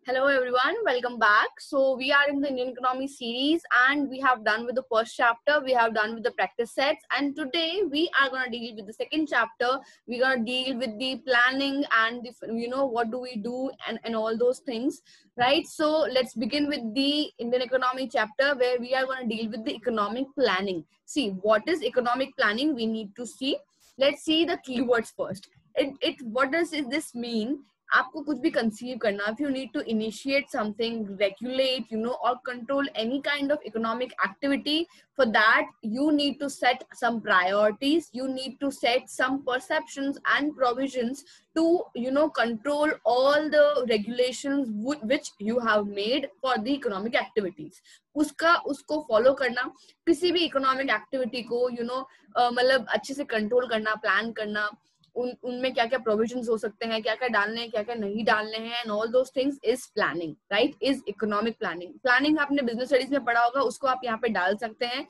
Hello everyone, welcome back. So we are in the Indian economy series and we have done with the first chapter, we have done with the practice sets, and today we are going to deal with the second chapter. We're going to deal with the planning and what do we do and all those things, right? So let's begin with the Indian economy chapter where we are going to deal with the economic planning. See, what is economic planning? We need to see. Let's see the keywords first. What does this mean? आपको कुछ भी conceive करना, if you need to initiate something, regulate, or control any kind of economic activity, for that you need to set some priorities, you need to set some perceptions and provisions to control all the regulations which you have made for the economic activities. उसको follow करना, किसी भी economic activity को मतलब अच्छे से control करना, plan करना, उनमें क्या क्या प्रोविजंस हो सकते हैं, क्या क्या डालने हैं, क्या क्या नहीं डालने हैं, and all those things is planning, right? Is economic planning. Planning आपने बिजनेस स्टडीज में पढ़ा होगा, उसको आप यहाँ पे डाल सकते हैं,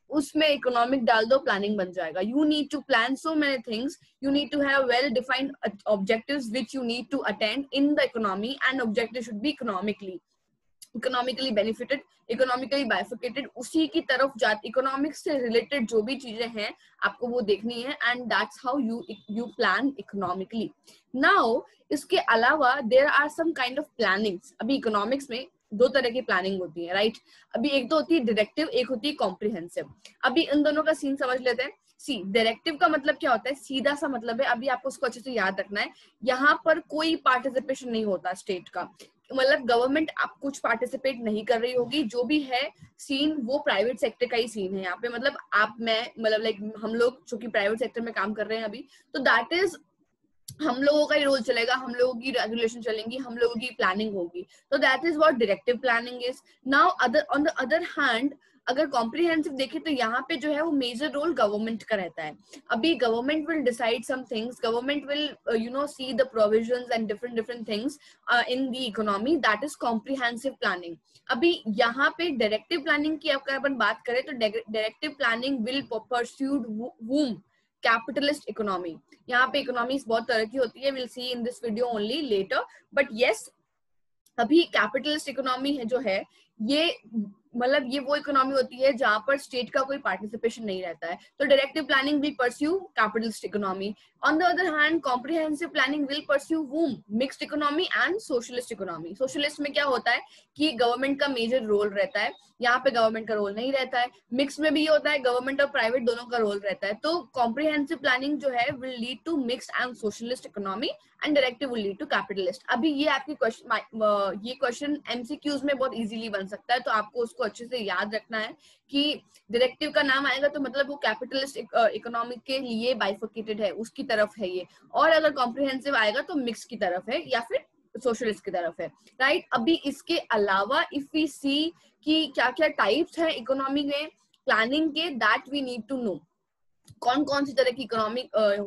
उसमें इकोनॉमिक डाल दो, प्लानिंग बन जाएगा. You need to plan so many things, you need to have well defined objectives which you need to attend in the economy, and objective should be economically benefited, economically bifurcated, उसी की तरफ जाती, economics से related जो भी चीजें हैं आपको वो देखनी है, and that's how you plan economically. Now इसके अलावा there are some kind of plannings. अभी इकोनॉमिक्स में दो तरह की प्लानिंग होती है, राइट? अभी एक तो होती है डायरेक्टिव, एक होती है कॉम्प्रिहेंसिव. अभी इन दोनों का सीन समझ लेते हैं. सी, डायरेक्टिव का मतलब क्या होता है? सीधा सा मतलब है, अभी आपको उसको अच्छे से याद रखना है, यहाँ पर कोई पार्टिसिपेशन नहीं होता स्टेट का, मतलब गवर्नमेंट आप कुछ पार्टिसिपेट नहीं कर रही होगी, जो भी है सीन वो प्राइवेट सेक्टर का ही सीन है यहाँ पे. मतलब आप, मैं, मतलब लाइक हम लोग जो कि प्राइवेट सेक्टर में काम कर रहे हैं अभी, तो दैट इज हम लोगों का ही रोल चलेगा, हम लोगों की रेगुलेशन चलेंगी, हम लोगों की प्लानिंग होगी. तो that is what directive planning is. Now on the other hand, अगर कॉम्प्रिहेंसिव देखें तो यहाँ पे जो है वो मेजर रोल गवर्नमेंट का रहता है. अभी government will decide some things, government will see the provisions and different things in the economy. That is comprehensive planning. अभी यहाँ पे डायरेक्टिव प्लानिंग की अगर अपन बात करें तो directive planning will pursued whom capitalist economy. यहाँ पे इकोनॉमीज बहुत तरह की होती है, will see in this video only later, but yes, अभी कैपिटलिस्ट इकोनॉमी है जो है, ये मतलब ये वो इकोनॉमी होती है जहां पर स्टेट का कोई पार्टिसिपेशन नहीं रहता है. तो directive planning will pursue capitalist economy. On the other hand, comprehensive planning will pursue whom mixed economy and socialist economy. Socialist में क्या होता है कि गवर्नमेंट का मेजर रोल रहता है, यहाँ पे गवर्नमेंट का रोल नहीं रहता है. मिक्स में भी ये होता है, गवर्नमेंट और प्राइवेट दोनों का रोल रहता है. तो कॉम्प्रिहेंसिव प्लानिंग जो है will lead to mixed and socialist economy, and directive will lead to capitalist. अभी ये आपकी क्वेश्चन एमसीक्यूज में बहुत इजीली बन सकता है, तो आपको उसको अच्छे से याद रखना है कि डायरेक्टिव का नाम आएगा तो मतलब वो कैपिटलिस्ट इकोनॉमी के लिए बाइफर्केटेड है, उसकी तरफ है ये, और अगर कॉम्प्रिहेंसिव आएगा तो मिक्स की तरफ है या फिर सोशलिस्ट की तरफ है, राइट? अभी इसके अलावा इफ वी सी कि क्या क्या टाइप्स है इकोनॉमी में प्लानिंग के, that we need to know. कौन कौन सी तरह की इकोनॉमी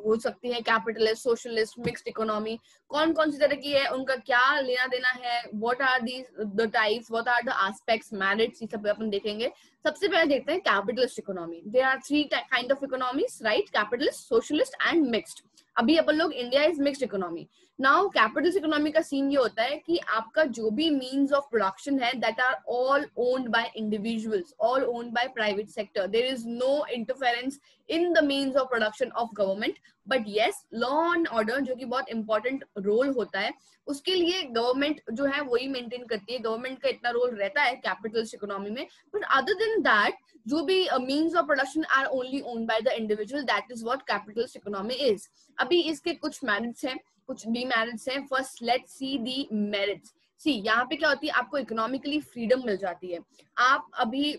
हो सकती है, कैपिटलिस्ट, सोशलिस्ट, मिक्स्ड इकोनॉमी, कौन कौन सी तरह की है, उनका क्या लेना देना है, what are the types, what are the aspects, merits, ये सब अपन देखेंगे. सबसे पहले देखते हैं capitalist economy. There are three kind of economies, right? Capitalist, socialist and mixed. अभी अपन लोग India is mixed economy. Now capitalist economy का सीन ये होता है कि आपका जो भी मीन्स ऑफ प्रोडक्शन है, that are all owned by individuals, all owned by private sector. There is no interference in the means of production of government, but yes, law and order जो कि बहुत important रोल होता है, उसके लिए government जो है वही मेंटेन करती है, गवर्नमेंट का इतना रोल रहता है कैपिटलिस्ट इकोनॉमी में. बट अदर देन दैट, जो भी means of production are only owned by the individual, that is what capitalist economy is. अभी इसके कुछ मेरिट्स हैं, कुछ डीमेरिट्स हैं. First let's see the merits. See, यहाँ पे क्या होती है, आपको इकोनॉमिकली फ्रीडम मिल जाती है. आप अभी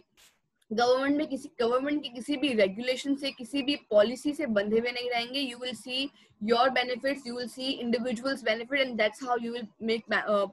गवर्नमेंट की किसी भी रेगुलेशन से, किसी भी पॉलिसी से बंधे हुए नहीं रहेंगे. You will see your benefits, you will see individuals benefit, and that's how you will make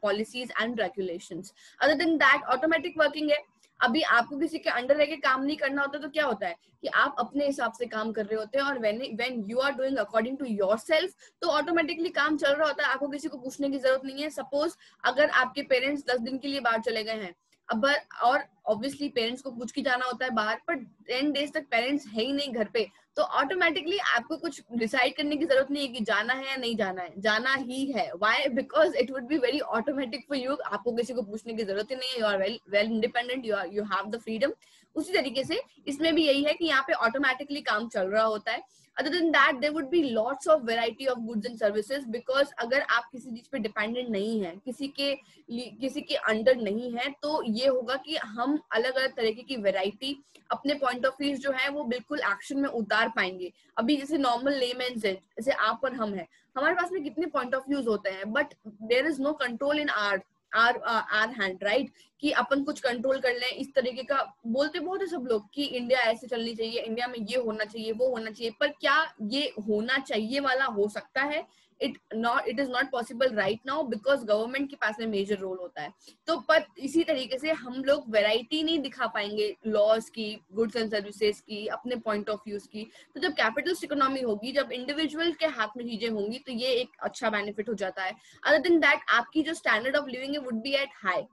policies and regulations. Other than that, automatic working है. अभी आपको किसी के अंडर रह के काम नहीं करना होता, तो क्या होता है कि आप अपने हिसाब से काम कर रहे होते हैं, और when you are doing according to yourself, तो ऑटोमेटिकली काम चल रहा होता है, आपको किसी को पूछने की जरूरत नहीं है. सपोज अगर आपके पेरेंट्स 10 दिन के लिए बाहर चले गए हैं, अब और ऑब्वियसली पेरेंट्स को पूछ के जाना होता है बाहर, पर 10 days तक पेरेंट्स है ही नहीं घर पे, तो ऑटोमेटिकली आपको कुछ डिसाइड करने की जरूरत नहीं है कि जाना है या नहीं जाना है, जाना ही है. Why? Because it would be very automatic for you. आपको किसी को पूछने की जरूरत ही नहीं है. You are well independent, you have the freedom. उसी तरीके से इसमें भी यही है कि यहाँ पे ऑटोमेटिकली काम चल रहा होता है. Other than that, there would be lots of variety of goods and services, because अगर आप किसी चीज पे डिपेंडेंट नहीं है, किसी के अंडर नहीं है, तो ये होगा कि हम अलग अलग तरीके की वैरायटी अपने पॉइंट ऑफ व्यू जो है वो बिल्कुल एक्शन में उतार पाएंगे. अभी जैसे नॉर्मल लेमेन्स है, जैसे आप और हम है, हमारे पास में कितने पॉइंट ऑफ व्यूज होते हैं, but there is no control in our hand, right? कि अपन कुछ कंट्रोल कर लें. इस तरीके का बोलते बहुत है सब लोग कि इंडिया ऐसे चलनी चाहिए, इंडिया में ये होना चाहिए, वो होना चाहिए, पर क्या ये होना चाहिए वाला हो सकता है? It is not possible right now, because government के पास में मेजर रोल होता है. तो पर इसी तरीके से हम लोग वैरायटी नहीं दिखा पाएंगे लॉज की, गुड्स एंड सर्विसेज की, अपने पॉइंट ऑफ व्यूज की. तो जब कैपिटलिस्ट इकोनॉमी होगी, जब इंडिविजुअल के हाथ में चीजें होंगी, तो ये एक अच्छा बेनिफिट हो जाता है. अदर देन दैट, आपकी जो स्टैंडर्ड ऑफ लिविंग है would be at high.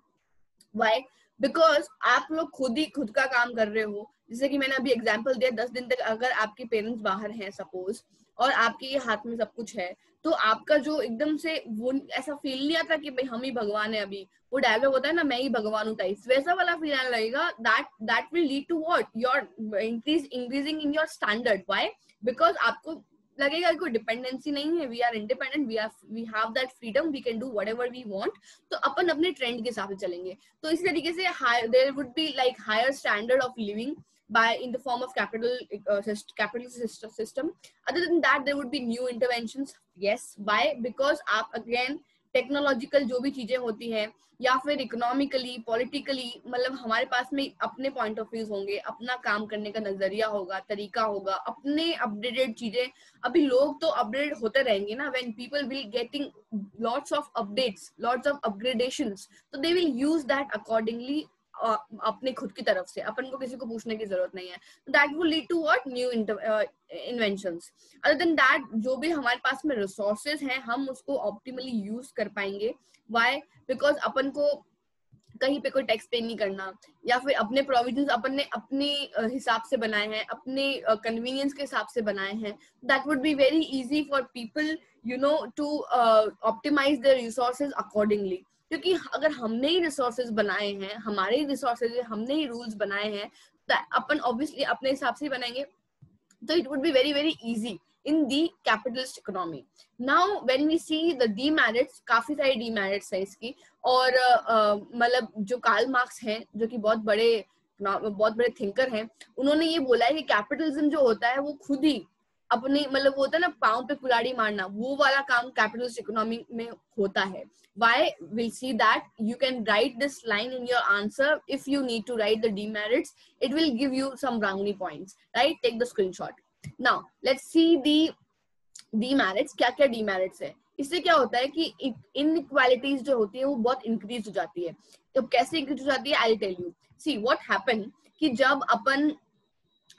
Why? Because आप लोग खुद का काम कर रहे हो. जैसे कि मैंने अभी एग्जांपल दिया, 10 दिन तक अगर आपके पेरेंट्स बाहर हैं सपोज, और आपके ये हाथ में सब कुछ है, तो आपका जो एकदम से वो ऐसा फील नहीं आता कि भाई हम ही भगवान है. अभी वो डायलॉग होता है ना, मैं ही भगवान हूँ टाइप, वैसा वाला फील आने लगेगा. That will lead to what? Your increasing in your standard. Why? Because आपको लगेगा कोई डिपेंडेंसी नहीं है, we are independent, we have that freedom, we can do whatever we want. तो अपन अपने ट्रेंड के हिसाब से चलेंगे. तो इसी तरीके से there would be like higher standard of living by in the form of capital system. Other than that, there would be new interventions. Yes. Why? Because आप again टेक्नोलॉजिकल जो भी चीजें होती हैं, या फिर इकोनॉमिकली, पॉलिटिकली, मतलब हमारे पास में अपने पॉइंट ऑफ व्यूज होंगे, अपना काम करने का नजरिया होगा, तरीका होगा, अपने अपडेटेड चीजें. अभी लोग तो अपडेट होते रहेंगे ना. When people will getting lots of updates, lots of upgradations, तो they will use that accordingly अपने खुद की तरफ से. अपन को किसी को पूछने की जरूरत नहीं है. That will lead to what? New inventions. Other than that, जो भी हमारे पास में रिसोर्सेज हैं, हम उसको ऑप्टिमली यूज कर पाएंगे. व्हाई? बिकॉज अपन को कहीं पे कोई टैक्स पे नहीं करना, या फिर अपने प्रोविजंस अपन ने अपने हिसाब से बनाए हैं, अपने कन्वीनियंस के हिसाब से बनाए हैं. That would be very easy for people to optimise their resources accordingly. क्योंकि अगर हमने ही रिसोर्सेज बनाए हैं, हमारे ही रिसोर्सेज, हमने ही रूल्स बनाए हैं, तो अपन ऑब्वियसली अपने हिसाब से ही बनाएंगे. तो it would be very very easy in the capitalist economy. Now when we see the demerits, काफी सारी demerits है इसकी. और मतलब जो कार्ल मार्क्स हैं, जो कि बहुत बड़े थिंकर हैं, उन्होंने ये बोला है कि कैपिटलिज्म जो होता है वो खुद ही अपने, मतलब वो होता है ना पांव पे कुल्हाड़ी मारना, वो वाला काम कैपिटलिस्ट इकोनॉमी में होता है. Why? We'll see that. You can write this line in your answer. If you need to write the demerits, it will give you some brownie points, right? Take the screenshot. Now let's see the demerits. क्या क्या demerits है? इससे क्या होता है कि inequalities जो होती है वो बहुत increase हो जाती है. तो कैसे increase हो जाती है? I'll tell you. See what happened कि जब अपन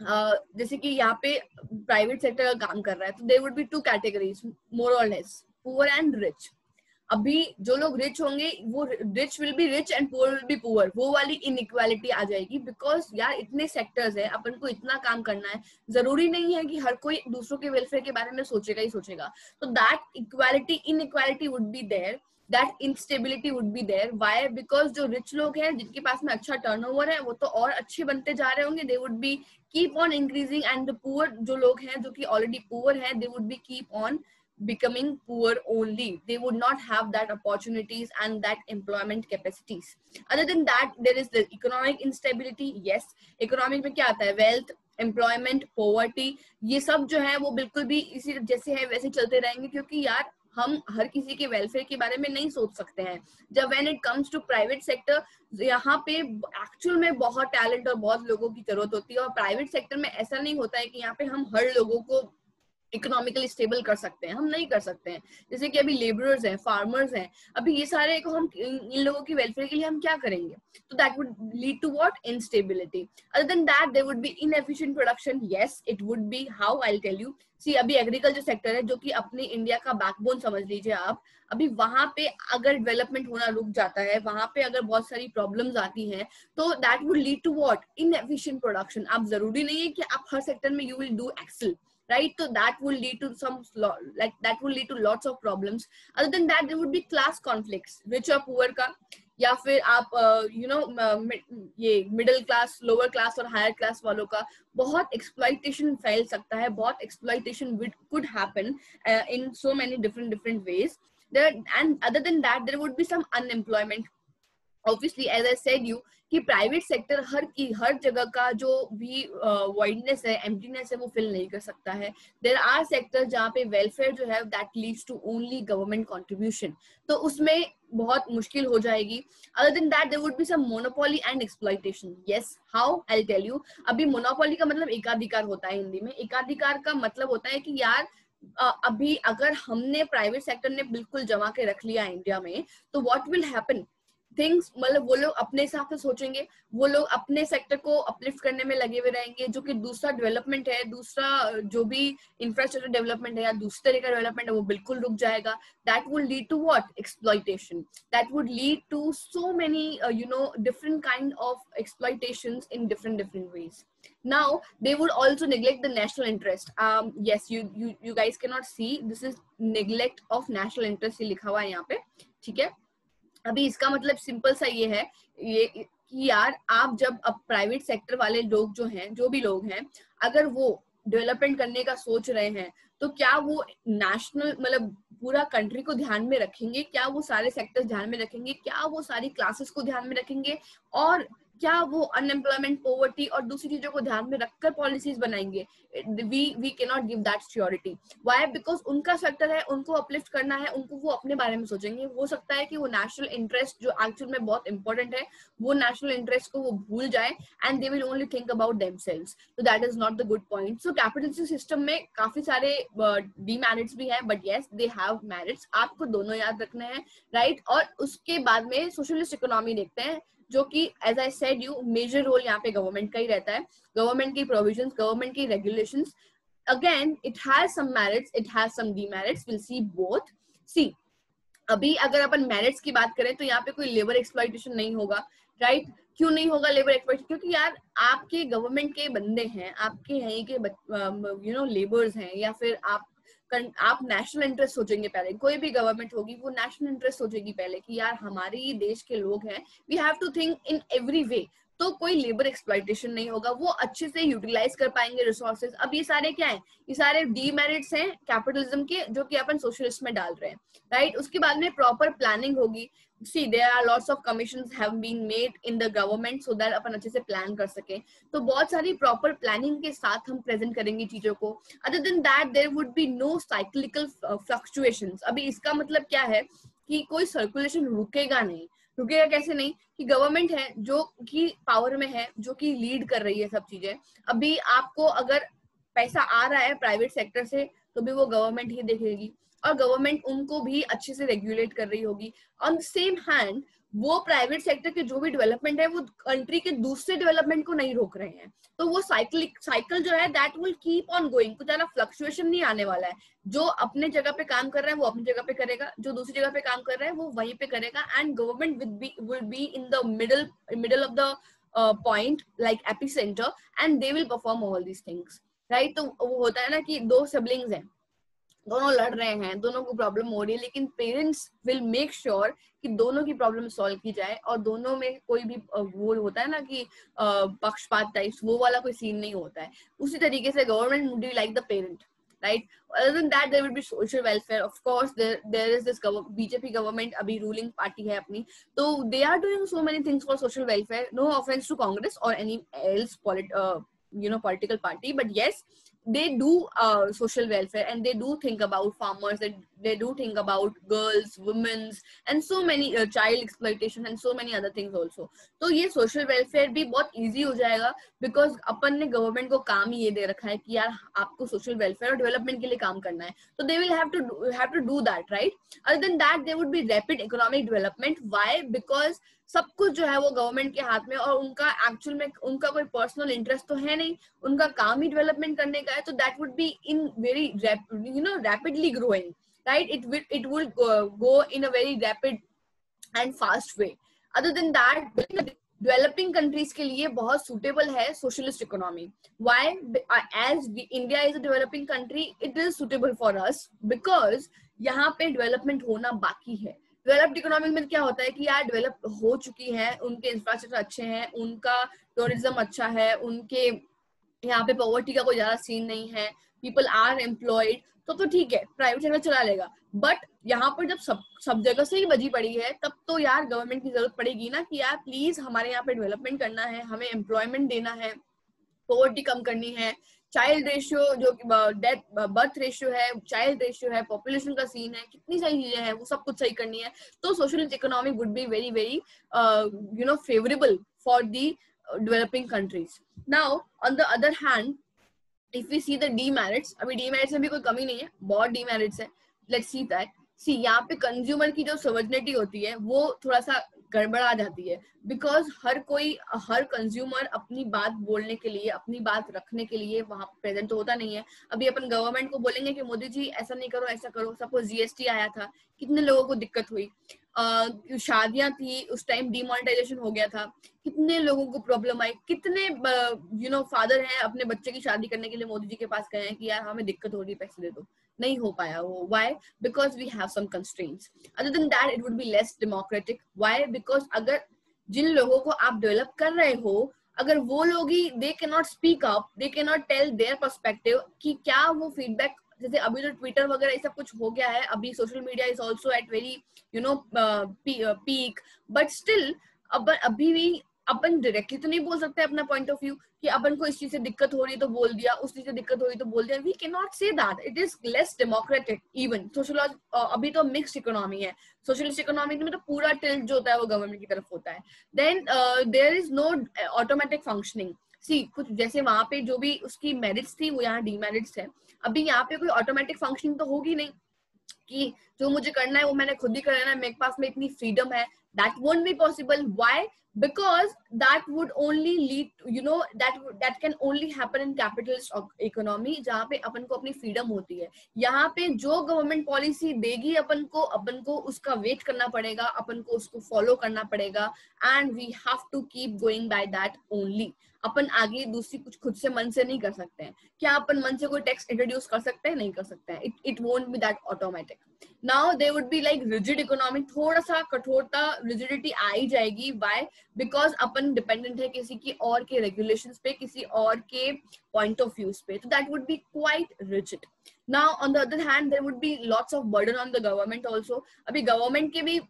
जैसे कि यहाँ पे प्राइवेट सेक्टर का काम कर रहा है, तो देयर वुड बी 2 कैटेगरीज मोर और लेस, पुअर एंड रिच. अभी जो लोग रिच होंगे, वो rich will be rich and poor will be poor. वो वाली इनइक्वालिटी आ जाएगी. बिकॉज यार इतने सेक्टर्स है, अपन को इतना काम करना है, जरूरी नहीं है कि हर कोई दूसरों के वेलफेयर के बारे में सोचेगा ही सोचेगा. तो that inequality would be there, that instability would be there. Why? Because जो rich लोग हैं, जिनके पास में अच्छा turnover है, वो तो और अच्छे बनते जा रहे होंगे, they would be keep on increasing, and the poor जो लोग हैं, जो कि already poor हैं, they would be keep on becoming poor only. They would not have that opportunities and that employment capacities. Other than that, there is the economic instability. Yes, economic में क्या आता है? Wealth, employment, poverty, ये सब जो है वो बिल्कुल भी इसी जैसे है वैसे चलते रहेंगे. क्योंकि यार हम हर किसी के वेलफेयर के बारे में नहीं सोच सकते हैं. जब when it comes to private sector, यहाँ पे एक्चुअल में बहुत टैलेंट और बहुत लोगों की जरूरत होती है. और प्राइवेट सेक्टर में ऐसा नहीं होता है कि यहाँ पे हम हर लोगों को इकोनॉमिकली स्टेबल कर सकते हैं, हम नहीं कर सकते हैं। जैसे कि अभी लेबरर्स हैं, फार्मर्स हैं, अभी ये सारे को हम इन लोगों की वेलफेयर के लिए हम क्या करेंगे? तो that would lead to what? Instability. Other than that there would be inefficient production. Yes it would be. How? I will tell you. See अभी एग्रीकल्चर सेक्टर है जो कि अपनी इंडिया का बैकबोन समझ लीजिए आप, अभी वहां पे अगर डेवलपमेंट होना रुक जाता है, वहां पे अगर बहुत सारी प्रॉब्लम्स आती हैं, तो that would lead to what? Inefficient production. आप जरूरी नहीं है कि आप हर सेक्टर में you will do excel, right? So that will lead to that will lead to lots of problems. Other than that there would be class conflicts, rich or poor का, या फिर आप ये मिडिल क्लास, लोअर क्लास और higher class वालों का बहुत exploitation फैल सकता है, बहुत exploitation could happen in so many different ways there. And other than that there would be some unemployment. Obviously as I said you कि प्राइवेट सेक्टर हर जगह का जो भी वाइडनेस है, एम्प्टीनेस है, वो फिल नहीं कर सकता है. देयर आर सेक्टर जहाँ पे वेलफेयर जो है that leads to only government contribution, तो उसमें बहुत मुश्किल हो जाएगी. Other than that there would be some monopoly and exploitation. Yes, how? I will tell you. अभी मोनोपोली का मतलब एकाधिकार होता है हिंदी में. एकाधिकार का मतलब होता है कि यार अभी अगर हमने प्राइवेट सेक्टर ने बिल्कुल जमा के रख लिया इंडिया में, तो व्हाट विल हैपन? थिंग्स, मतलब वो लोग अपने हिसाब से सोचेंगे, वो लोग अपने सेक्टर को अपलिफ्ट करने में लगे हुए रहेंगे, जो कि दूसरा डेवलपमेंट है, दूसरा जो भी इंफ्रास्ट्रक्चर डेवलपमेंट है या दूसरे तरह का डेवलपमेंट है वो बिल्कुल रुक जाएगा. That would lead to what? Exploitation. That would lead to so many different kind of exploitations in different ways. Now they would also neglect the national interest. Yes, you guys cannot see, this is neglect of national interest ये लिखा हुआ है यहाँ पे, ठीक है. अभी इसका मतलब सिंपल सा ये है ये कि यार आप जब अब प्राइवेट सेक्टर वाले लोग जो हैं, जो भी लोग हैं, अगर वो डेवलपमेंट करने का सोच रहे हैं, तो क्या वो नेशनल मतलब पूरा कंट्री को ध्यान में रखेंगे? क्या वो सारे सेक्टर्स ध्यान में रखेंगे? क्या वो सारी क्लासेस को ध्यान में रखेंगे? और क्या वो अनएम्प्लॉयमेंट, पॉवर्टी और दूसरी चीजों को ध्यान में रखकर पॉलिसीज बनाएंगे? We can not give that surety. Why? Because उनका सेक्टर है, उनको अपलिफ्ट करना है, उनको वो अपने बारे में सोचेंगे. हो सकता है कि वो नेशनल इंटरेस्ट जो एक्चुअल में बहुत इंपॉर्टेंट है, वो नेशनल इंटरेस्ट को वो भूल जाए and they will only think about themselves. तो that is not the good point. So capitalism system में काफी सारे डीमेरिट्स भी हैं, but yes they have merits. आपको दोनों याद रखने हैं, राइट? और उसके बाद में सोशलिस्ट इकोनॉमी देखते हैं, जो कि as I said you major role यहाँ पे गवर्नमेंट का ही रहता है. गवर्नमेंट की प्रोविजंस, गवर्नमेंट की regulations, again it has some merits, it has some demerits. Will see both. See अभी अगर अपन मेरिट्स की बात करें तो यहाँ पे कोई लेबर एक्सप्लॉइटेशन नहीं होगा, राइट? क्यों नहीं होगा लेबर एक्सप्लॉइटेशन? क्योंकि यार आपके गवर्नमेंट के बंदे हैं, आपके यहीं के लेबर्स हैं, या फिर आप नेशनल इंटरेस्ट सोचेंगे पहले. कोई भी गवर्नमेंट होगी वो नेशनल इंटरेस्ट सोचेगी पहले कि यार हमारे देश के लोग हैं, we have to think in every way. तो कोई लेबर एक्सप्लॉइटेशन नहीं होगा, वो अच्छे से यूटिलाइज कर पाएंगे रिसोर्सेज. अब ये सारे क्या है? ये सारे डीमेरिट्स हैं कैपिटलिज्म के, जो कि अपन सोशलिस्ट में डाल रहे हैं, राइट? उसके बाद में प्रॉपर प्लानिंग होगी. See, there are lots of commissions have been made in the government so that अपन अच्छे से प्लान कर सके. तो बहुत सारी प्रॉपर प्लानिंग के साथ हम प्रेजेंट करेंगे चीजों को. Other than that, there would be no cyclical fluctuations. अभी इसका मतलब क्या है कि कोई सर्कुलेशन रुकेगा नहीं. रुकेगा कैसे नहीं? कि गवर्नमेंट है जो कि पावर में है, जो कि लीड कर रही है सब चीजें. अभी आपको अगर पैसा आ रहा है प्राइवेट सेक्टर से, तो भी वो गवर्नमेंट ही देखेगी, और गवर्नमेंट उनको भी अच्छे से रेगुलेट कर रही होगी. ऑन द सेम हैंड वो प्राइवेट सेक्टर के जो भी डेवलपमेंट है वो कंट्री के दूसरे डेवलपमेंट को नहीं रोक रहे हैं. तो वो साइकिल जो है that will keep on going. कुछ ज्यादा फ्लक्चुएशन नहीं आने वाला है. जो अपने जगह पे काम कर रहा है वो अपनी जगह पे करेगा, जो दूसरी जगह पे काम कर रहा है वो वहीं पे करेगा. And government will be in the middle of the point, like epicentre, and they will perform all these things, right? तो वो होता है ना कि दो सिबलिंग्स हैं, दोनों लड़ रहे हैं, दोनों को प्रॉब्लम हो रही है, लेकिन पेरेंट्स विल मेक श्योर कि दोनों की प्रॉब्लम सॉल्व की जाए, और दोनों में कोई भी वो होता है ना कि पक्षपात टाइप्स, वो वाला कोई सीन नहीं होता है. उसी तरीके से government would be like the parent, right? Other than that, there will be social welfare. Of course, there is this BJP government, अभी ruling party है अपनी, तो they are doing so many things for social welfare. No offense to Congress or any else political party, but yes, they do social welfare, and they do think about farmers, they do think about girls, women's, and so many child exploitation and so many other things also. तो ये social welfare भी बहुत easy हो जाएगा, because अपन ने government को काम ये दे रखा है कि यार आपको social welfare और development के लिए काम करना है, तो they will have to do that, right? Other than that, there would be rapid economic development. Why? Because सब कुछ जो है वो गवर्नमेंट के हाथ में, और उनका एक्चुअल में उनका कोई पर्सनल इंटरेस्ट तो है नहीं, उनका काम ही डेवलपमेंट करने का है, तो that would be in very rapidly growing, right? It will go in a very rapid and fast way. Other than that, developing countries के लिए बहुत सुटेबल है socialist economy. Why? As India is a developing country, it is suitable for us because यहाँ पे development होना बाकी है. Developed economy में क्या होता है कि यार डेवलप हो चुकी है, उनके इंफ्रास्ट्रक्चर अच्छे हैं, उनका टूरिज्म अच्छा है, उनके यहाँ पे पॉवर्टी का कोई ज्यादा सीन नहीं है, पीपल आर एम्प्लॉयड, तो ठीक है, प्राइवेट सेक्टर चला लेगा. बट यहाँ पर जब सब जगह से ही बजी पड़ी है, तब तो यार गवर्नमेंट की जरूरत पड़ेगी ना कि यार प्लीज हमारे यहाँ पे डेवलपमेंट करना है, हमें एम्प्लॉयमेंट देना है, पॉवर्टी कम करनी है, चाइल्ड रेशियो जो बर्थ रेशियो है, चाइल्ड रेशियो है, पॉपुलेशन का सीन है, कितनी सारी चीजें हैं, वो सब कुछ सही करनी है. तो socialist economy would be very very favourable for the developing countries. Now on the other hand, if we see the demerits, अभी डीमेरिट्स में भी कोई कमी नहीं है, बहुत डीमेरिट्स है. Let's see that. सी यहाँ पे कंज्यूमर की जो सोवर्निटी होती है वो थोड़ा सा गड़बड़ा जाती है, बिकॉज हर कंज्यूमर अपनी बात बोलने के लिए, अपनी बात रखने के लिए वहां प्रेजेंट तो होता नहीं है. अभी अपन गवर्नमेंट को बोलेंगे कि मोदी जी ऐसा नहीं करो, ऐसा करो. सपोज जीएसटी आया था, कितने लोगों को दिक्कत हुई, शादियां थी उस टाइम, डिमोनेटाइजेशन हो गया था, कितने लोगों को प्रॉब्लम आई, कितने फादर हैं अपने बच्चे की शादी करने के लिए मोदी जी के पास गए हैं कि यार हमें दिक्कत हो रही है, पैसे दे दो, नहीं हो पाया वो. Why? Because we have some constraints. Other than that, it would be less democratic. Why? Because अगर जिन लोगों को आप डेवलप कर रहे हो, अगर वो लोग ही they can not speak up, they can not tell their perspective कि क्या वो फीडबैक, जैसे अभी तो ट्विटर वगैरह ये सब कुछ हो गया है, अभी social media is also at very peak, but still अभी भी अपन डायरेक्टली तो नहीं बोल सकते अपना पॉइंट ऑफ व्यू कि अपन को इस चीज से दिक्कत हो रही है तो बोल दिया, उस चीज से दिक्कत हो रही तो बोल दिया. We can not say that. It is less democratic. Even sociology अभी तो मिक्स्ड इकोनॉमी है. सोशलिस्ट इकोनॉमी में तो पूरा टिल्ट जो होता है वो गवर्नमेंट की तरफ होता है. Then there is no automatic functioning. See कुछ जैसे वहां पे जो भी उसकी मेरिट्स थी वो यहाँ डीमेरिट्स है. अभी यहाँ पे कोई ऑटोमेटिक फंक्शनिंग तो होगी नहीं कि जो मुझे करना है वो मैंने खुद ही करना है, मेरे पास में इतनी फ्रीडम है. That won't be possible. Why? Because that would only lead to, that can only happen in capitalist economy, जहाँ पे अपन को अपनी फ्रीडम होती है. यहाँ पे जो गवर्नमेंट पॉलिसी देगी अपन को उसका वेट करना पड़ेगा, अपन को उसको फॉलो करना पड़ेगा, and we have to keep going by that only. अपन आगे दूसरी कुछ खुद से मन से नहीं कर सकते हैं. क्या अपन मन से कोई टैक्स इंट्रोड्यूस कर सकते हैं? नहीं कर सकते हैं. It won't be that automatic. Now they would be like rigid economy, थोड़ा सा कठोरता, रिजिडिटी आ ही जाएगी. व्हाई? बिकॉज अपन डिपेंडेंट है किसी की और के रेगुलेशंस पे, किसी और के पॉइंट ऑफ व्यूज पे, तो that would be quite rigid. Now on the other hand, there would be lots of burden on the government also. अभी गवर्नमेंट के भी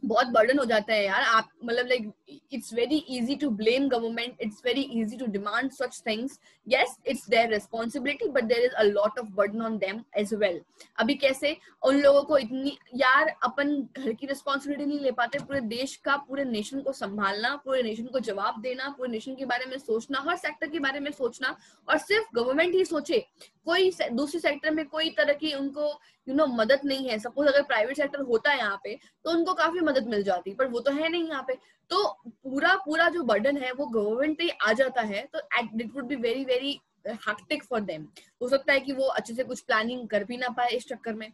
बहुत बर्डन हो जाता है यार. आप मतलब like it's very easy to blame government, it's very easy to demand such things. Yes, it's their responsibility, but there is a lot of burden on them as well. अभी कैसे उन लोगों को इतनी, यार अपन घर की रिस्पॉन्सिबिलिटी नहीं ले पाते, पूरे देश का, पूरे नेशन को संभालना, पूरे नेशन को जवाब देना, पूरे नेशन के बारे में सोचना, हर सेक्टर के बारे में सोचना, और सिर्फ गवर्नमेंट ही सोचे, कोई दूसरी सेक्टर में कोई तरह की उनको मदद नहीं है. सपोज अगर प्राइवेट सेक्टर होता है यहाँ पे तो उनको काफी मदद मिल जाती, पर वो तो है नहीं यहाँ पे. तो पूरा जो बर्डन है वो गवर्नमेंट पे आ जाता है. तो it would be very very hectic for them. हो सकता है कि वो अच्छे से कुछ प्लानिंग कर भी ना पाए इस चक्कर में.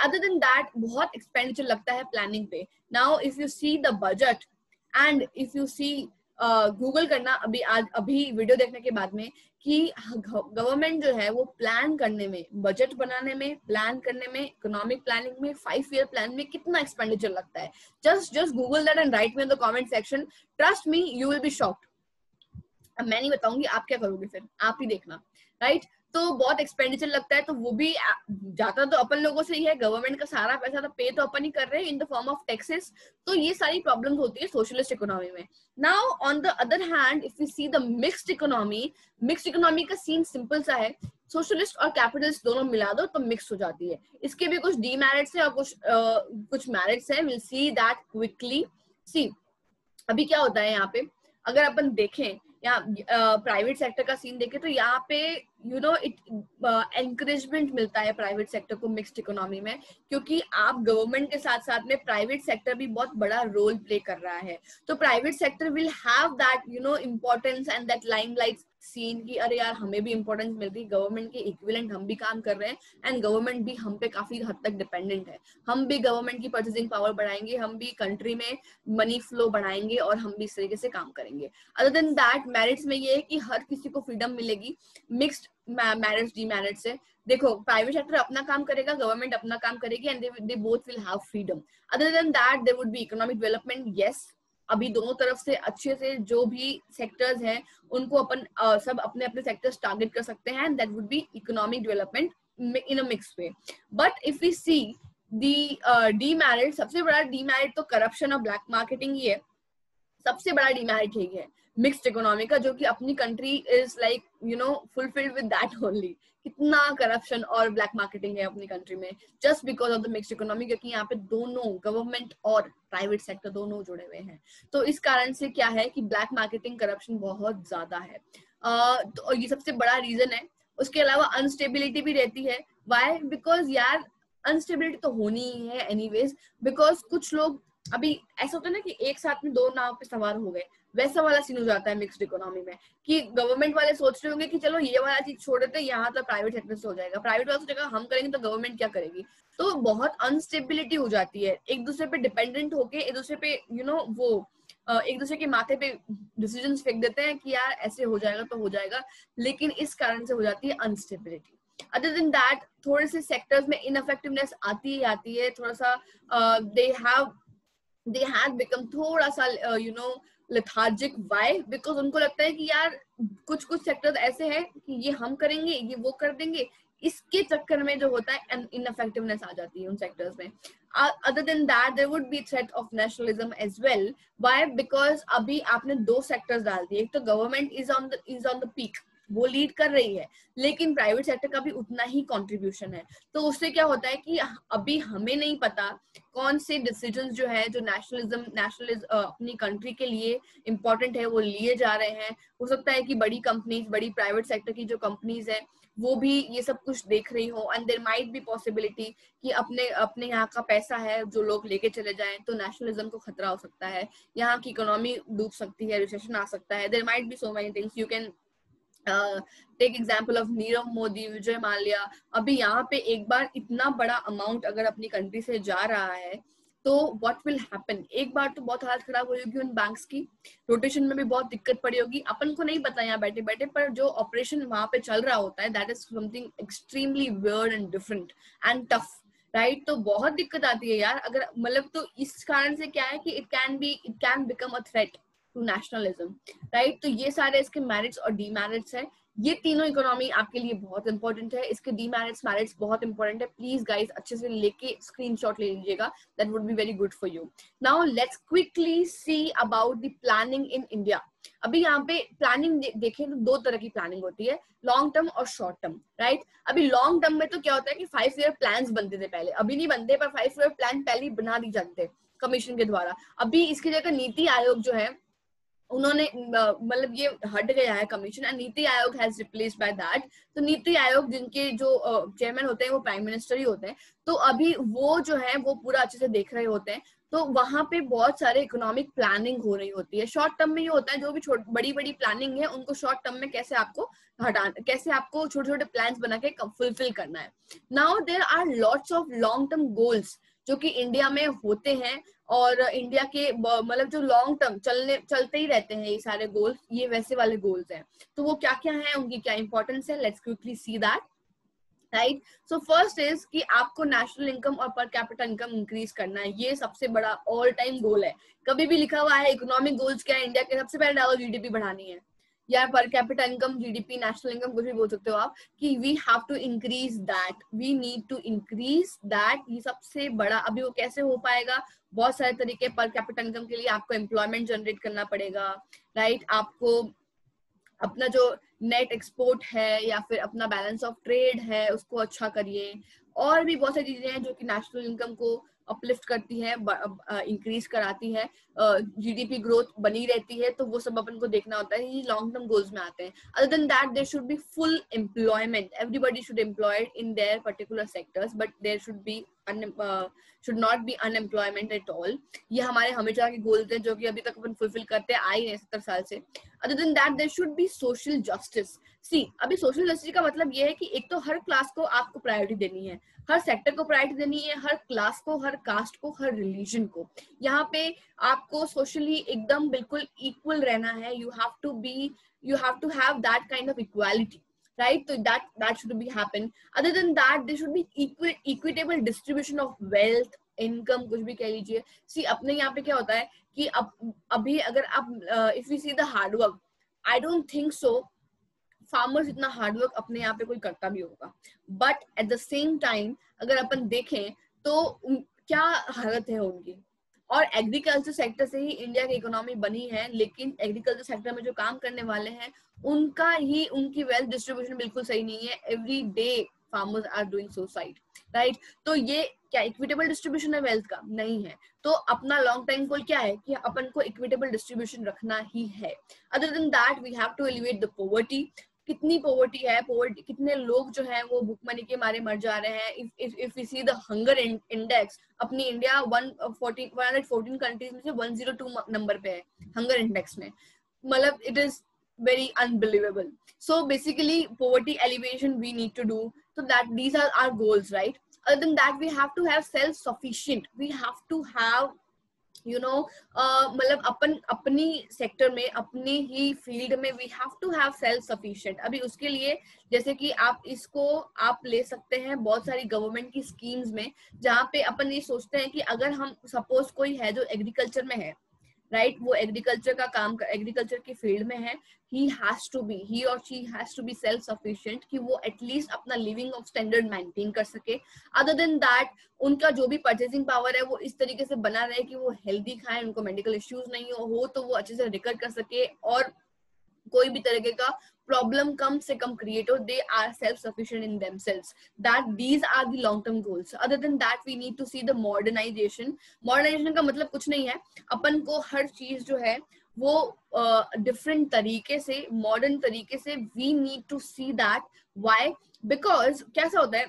अदर देन दैट, बहुत एक्सपेंडिचर लगता है प्लानिंग पे. Now if you see the budget and if you see Google करना अभी वीडियो देखने के बाद में कि गवर्नमेंट जो है वो प्लान करने में, बजट बनाने में, प्लान करने में, इकोनॉमिक प्लानिंग में, 5 ईयर प्लान में कितना एक्सपेंडिचर लगता है. Just Google that and right me in the comment section. Trust me, you will be shocked. अब मैं नहीं बताऊंगी, आप क्या करोगे फिर, आप ही देखना, राइट? तो बहुत एक्सपेंडिचर लगता है, तो वो भी जाता तो अपन लोगों से ही है. गवर्नमेंट का सारा पैसा तो पे तो अपन ही कर रहे हैं in the form of taxes. तो ये सारी प्रॉब्लम्स होती है सोशलिस्ट इकोनॉमी में. Now on the other hand, if you see the mixed economy का सीन सिंपल सा है सोशलिस्ट और कैपिटलिस्ट दोनों मिला दो तो मिक्स हो जाती है। इसके भी कुछ डीमेरिट्स है और कुछ मेरिट्स है। Will see that quickly. See अभी क्या होता है यहाँ पे, अगर अपन देखें यहाँ प्राइवेट सेक्टर का सीन देखें तो यहाँ पे इट एनकरेजमेंट मिलता है प्राइवेट सेक्टर को मिक्स्ड इकोनॉमी में, क्योंकि आप गवर्नमेंट के साथ साथ में प्राइवेट सेक्टर भी बहुत बड़ा रोल प्ले कर रहा है। तो private sector will have that importance and that limelight scene कि अरे यार हमें भी इंपॉर्टेंस मिल रही है, गवर्नमेंट के इक्विवेलेंट हम भी काम कर रहे हैं एंड गवर्नमेंट भी हम पे काफी हद तक डिपेंडेंट है। हम भी गवर्नमेंट की परचेसिंग पावर बढ़ाएंगे, हम भी कंट्री में मनी फ्लो बढ़ाएंगे और हम भी इस तरीके से काम करेंगे। अदर देन दैट मेरिट्स में ये है कि हर किसी को फ्रीडम मिलेगी मिक्स्ड मेरिट्स डीमेरिट्स से। देखो प्राइवेट सेक्टर अपना काम करेगा, गवर्नमेंट अपना काम करेगी and they both will have freedom. Other than that there would be economic development. Yes, अभी दोनों तरफ से अच्छे से जो भी सेक्टर्स हैं उनको अपन सब अपने अपने सेक्टर्स टारगेट कर सकते हैं, that would be economic development in a mix way. But if we see the demerit, सबसे बड़ा डीमेरिट तो करप्शन और ब्लैक मार्केटिंग ही है। सबसे बड़ा डीमेरिट यही है मिक्स्ड इकोनॉमी का, जो कि अपनी country is like fulfilled with that only. कितना करप्शन और ब्लैक मार्केटिंग है अपनी कंट्री में just because of the mixed economy, क्योंकि यहाँ पे दोनों गवर्नमेंट और प्राइवेट सेक्टर दोनों जुड़े हुए हैं। तो इस कारण से क्या है कि ब्लैक मार्केटिंग करप्शन बहुत ज्यादा है। तो ये सबसे बड़ा रीजन है। उसके अलावा अनस्टेबिलिटी भी रहती है। वाई? बिकॉज यार अनस्टेबिलिटी तो होनी ही है एनीवेज, बिकॉज कुछ लोग अभी ऐसा होता है ना कि एक साथ में दो नाव पे सवार हो गए, वैसा वाला सीन हो जाता है मिक्स्ड इकोनॉमी में कि गवर्नमेंट वाले सोच रहे होंगे कि चलो ये वाला चीज छोड़ देते हैं, यहाँ तो प्राइवेट सेक्टर से हो जाएगा, प्राइवेट वाला सोचेगा हम करेंगे तो गवर्नमेंट क्या करेगी। तो बहुत अनस्टेबिलिटी हो जाती है, एक दूसरे पे डिपेंडेंट होके एक दूसरे पे वो एक दूसरे के माथे पे डिसीजन फेंक देते हैं कि यार ऐसे हो जाएगा तो हो जाएगा, लेकिन इस कारण से हो जाती है अनस्टेबिलिटी। अदर देन दैट थोड़े से सेक्टर्स में इनइफेक्टिवनेस आती है, थोड़ा सा they had become थोड़ा सा lethargic. Why? Because उनको लगता है कि यार कुछ सेक्टर्स ऐसे हैं कि ये हम करेंगे, ये वो कर देंगे, इसके चक्कर में जो होता है इनइफेक्टिवनेस आ जाती है उन सेक्टर्स में। Other than that there would be threat of nationalism as well. Why? Because अभी आपने दो सेक्टर्स डाल दिए, एक तो government is on the peak, वो लीड कर रही है, लेकिन प्राइवेट सेक्टर का भी उतना ही कंट्रीब्यूशन है। तो उससे क्या होता है कि अभी हमें नहीं पता कौन से डिसीजंस जो है जो नेशनलिज्म अपनी कंट्री के लिए इम्पोर्टेंट है वो लिए जा रहे हैं। हो सकता है कि बड़ी कंपनीज, बड़ी प्राइवेट सेक्टर की जो कंपनीज है वो भी ये सब कुछ देख रही हो and there might be possibility कि अपने यहाँ का पैसा है जो लोग लेके चले जाएं तो नेशनलिज्म को खतरा हो सकता है, यहाँ की इकोनॉमी डूब सकती है, रिसेशन आ सकता है। There might be so many things. You can take example of Nirav Modi, Vijay Mallya. अभी यहाँ पे एक बार इतना बड़ा अमाउंट अगर अपनी कंट्री से जा रहा है तो व्हाट विल हैपन, एक बार तो बहुत हालत खराब हो जाएगी उन बैंक्स की, रोटेशन में भी बहुत दिक्कत पड़ी होगी। अपन को नहीं पता यहाँ बैठे बैठे, पर जो ऑपरेशन वहां पे चल रहा होता है that is something extremely weird and different and tough, right. तो बहुत दिक्कत आती है यार, अगर मतलब तो इस कारण से क्या है कि it can become a threat to nationalism, right. तो ये सारे इसके मेरिट्स और डीमेरिट्स है। ये तीनों इकोनॉमी आपके लिए बहुत इंपॉर्टेंट है, इसके डीमेरिट्स मेरिट्स बहुत इंपॉर्टेंट है। प्लीज गाइस अच्छे से लेके स्क्रीनशॉट ले लीजिएगा, that would be very good for you. Now let's quickly see about the planning in India. अभी यहाँ पे प्लानिंग देखें तो दो तरह की प्लानिंग होती है, लॉन्ग टर्म और शॉर्ट टर्म, राइट। अभी लॉन्ग टर्म में तो क्या होता है कि 5 ईयर प्लान बनते थे पहले, अभी नहीं बनते, पर 5 ईयर प्लान पहले ही बना दी जाते कमीशन के द्वारा। अभी इसकी जगह नीति आयोग जो है उन्होंने मतलब ये हट गया है commission and NITI Aayog has replaced by that. तो नीति आयोग जिनके जो चेयरमैन होते हैं वो प्राइम मिनिस्टर ही होते हैं, तो अभी वो जो है वो पूरा अच्छे से देख रहे होते हैं। तो वहां पे बहुत सारे इकोनॉमिक प्लानिंग हो रही होती है। शॉर्ट टर्म में ये होता है जो भी बड़ी बड़ी प्लानिंग है उनको शॉर्ट टर्म में कैसे आपको छोटे छोटे प्लान्स बना के फुलफिल करना है। Now there are lots of long term goals जो कि इंडिया में होते हैं, और इंडिया के मतलब जो लॉन्ग टर्म चलते ही रहते हैं ये सारे गोल्स, ये वैसे वाले गोल्स हैं। तो वो क्या क्या है, उनकी क्या इंपॉर्टेंस है, let's quickly see that, right. So first is कि आपको नेशनल इनकम और पर कैपिटा इनकम इंक्रीज करना है, ये सबसे बड़ा ऑल टाइम गोल है। कभी भी लिखा हुआ है इकोनॉमिक गोल्स क्या है इंडिया के, सबसे पहले डालो जीडीपी बढ़ानी है, या per capita income, GDP, national income, कुछ भी बोल सकते हो आप, कि we have to increase that, we need to increase that. ये सबसे बड़ा, अभी वो कैसे हो पाएगा, बहुत सारे तरीके। पर कैपिटा इनकम के लिए आपको एम्प्लॉयमेंट जनरेट करना पड़ेगा, राइट। आपको अपना जो नेट एक्सपोर्ट है या फिर अपना बैलेंस ऑफ ट्रेड है उसको अच्छा करिए, और भी बहुत सारी चीजें हैं जो कि नेशनल इनकम को अपलिफ्ट करती है, इंक्रीज कराती है, जीडीपी ग्रोथ बनी रहती है, तो वो सब अपन को देखना होता है, ये लॉन्ग टर्म गोल्स में आते हैं. Other than that there should be full employment, everybody should employed in their particular sectors, but there should not be unemployment at all. ये हमारे हमेशा के गोल्स हैं जो कि अभी तक अपन फुलफिल करते आ ही रहे 70 साल से. Other than that there should be social justice. See अभी सोशल जस्टिस का मतलब ये है कि एक तो हर क्लास को आपको प्रायोरिटी देनी है, हर सेक्टर को प्रायोरिटी देनी है, हर क्लास को, हर कास्ट को, हर रिलीजन को. यहाँ पे आपको सोशली एकदम बिल्कुल इक्वल रहना है. You have to have that kind of equality, right? So that should be happen. Other than that there should be equitable distribution of wealth, income, कुछ भी कह लीजिए. See अपने यहाँ पे क्या होता है कि अभी अगर आप if we see the hard work, I don't think so farmers इतना हार्डवर्क अपने यहाँ पे कोई करता भी होगा, but at the same time अगर अपन देखें तो क्या हालत है उनकी. और एग्रीकल्चर सेक्टर से ही इंडिया की इकोनॉमी बनी है, लेकिन एग्रीकल्चर सेक्टर में जो काम करने वाले हैं उनकी वेल्थ डिस्ट्रीब्यूशन बिल्कुल सही नहीं है. Every day farmers are doing suicide, right? तो ये क्या इक्विटेबल डिस्ट्रीब्यूशन है वेल्थ का? नहीं है. तो अपना लॉन्ग टाइम गोल क्या है कि अपन को इक्विटेबल डिस्ट्रीब्यूशन रखना ही है. Other than that we have to elevate the poverty. कितनी पॉवर्टी है, पॉवर्टी कितने लोग जो हैं वो भूखमरी के मारे मर जा रहे हैं. If we see the hunger index, अपनी इंडिया 114 कंट्रीज में से 102 नंबर पे है हंगर इंडेक्स में. मतलब it is very unbelievable. So basically poverty alleviation we need to do, so that these are our goals, right? Other than that we have to have self sufficient. We have to have मतलब अपनी sector में, अपनी ही field में we have to have self sufficient. अभी उसके लिए जैसे कि आप ले सकते हैं बहुत सारी गवर्नमेंट की स्कीम्स में, जहाँ पे अपन ये सोचते हैं कि अगर हम सपोज कोई है जो एग्रीकल्चर में है, राइट, वो एग्रीकल्चर का काम एग्रीकल्चर की फील्ड में है, he or she has to be self sufficient कि वो एटलीस्ट अपना लिविंग ऑफ स्टैंडर्ड मेंटेन कर सके. अदर देन दैट उनका जो भी परचेसिंग पावर है वो इस तरीके से बना रहे कि वो हेल्दी खाएं, उनको मेडिकल इश्यूज नहीं हो तो वो अच्छे से रिकवर कर सके, और कोई भी तरीके का प्रॉब्लम कम से कम क्रिएट हो. They are self sufficient in themselves. That these are the long term goals. Other than that we need to see the modernisation. Modernisation का मतलब कुछ नहीं है, अपन को हर चीज जो है वो डिफरेंट तरीके से, मॉडर्न तरीके से we need to see that. Why? Because कैसा होता है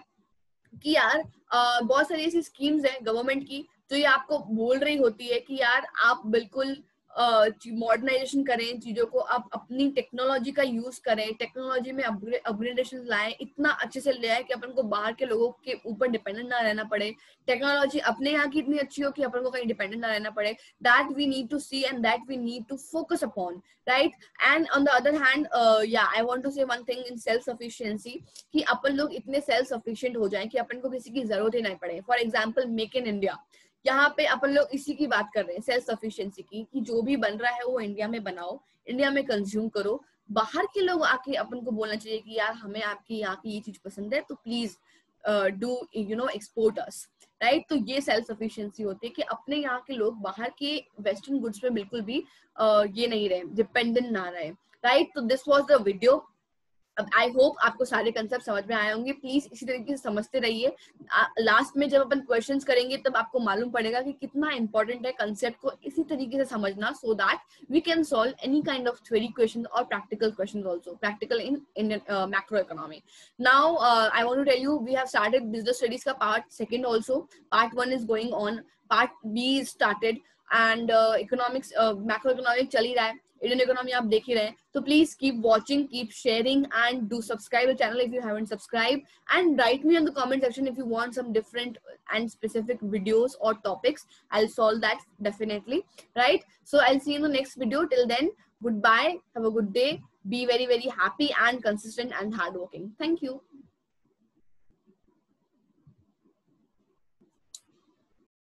कि यार बहुत सारी ऐसी स्कीम्स है गवर्नमेंट की जो ये आपको बोल रही होती है कि यार आप बिल्कुल मॉडर्नाइजेशन करें चीजों को, आप अपनी टेक्नोलॉजी का यूज करें, टेक्नोलॉजी में अपग्रेडेशन लाएं, इतना अच्छे से ले आए कि अपन को बाहर के लोगों के ऊपर डिपेंडेंट ना रहना पड़े, टेक्नोलॉजी अपने यहाँ की इतनी अच्छी हो कि अपन को कहीं डिपेंडेंट ना रहना पड़े. That we need to see and that we need to focus upon, right? And on the other hand I want to say one thing in self sufficiency, कि अपन लोग इतने सेल्फ सफिशिएंट हो जाएं कि अपन को किसी की जरूरत ही नहीं पड़े. For example make in India, यहाँ पे अपन लोग इसी की बात कर रहे हैं, सेल्फ सफिशिएंसी की, कि जो भी बन रहा है वो इंडिया में बनाओ, इंडिया में कंज्यूम करो. बाहर के लोग आके अपन को बोलना चाहिए कि यार हमें आपकी यहाँ की ये चीज पसंद है तो please do export us, right? तो ये सेल्फ सफिशिएंसी होती है कि अपने यहाँ के लोग बाहर के वेस्टर्न गुड्स में बिल्कुल भी ये नहीं रहे, डिपेंडेंट ना रहे, राइट? तो दिस वॉज द वीडियो. अब आई होप आपको सारे कंसेप्ट समझ में आए होंगे. प्लीज इसी तरीके से समझते रहिए. लास्ट में जब अपन क्वेश्चंस करेंगे तब आपको मालूम पड़ेगा कि कितना इंपॉर्टेंट है कंसेप्ट को इसी तरीके से समझना, so that we can solve any kind of theory question और practical question also, practical in macro economy. Now I want to tell you we have started business studies का part second also. Part 1 is going on, part B is started, and economics macro economic चल ही रहा है, Indian economy आप देख ही रहे हैं. तो please keep watching, keep sharing and do subscribe the channel if you haven't subscribed, and write me in the comment section if you want some different and specific videos or topics. I'll solve that definitely, right? So I'll see you in the next video. Till then, goodbye, have a good day, be very happy and consistent and hardworking. Thank you.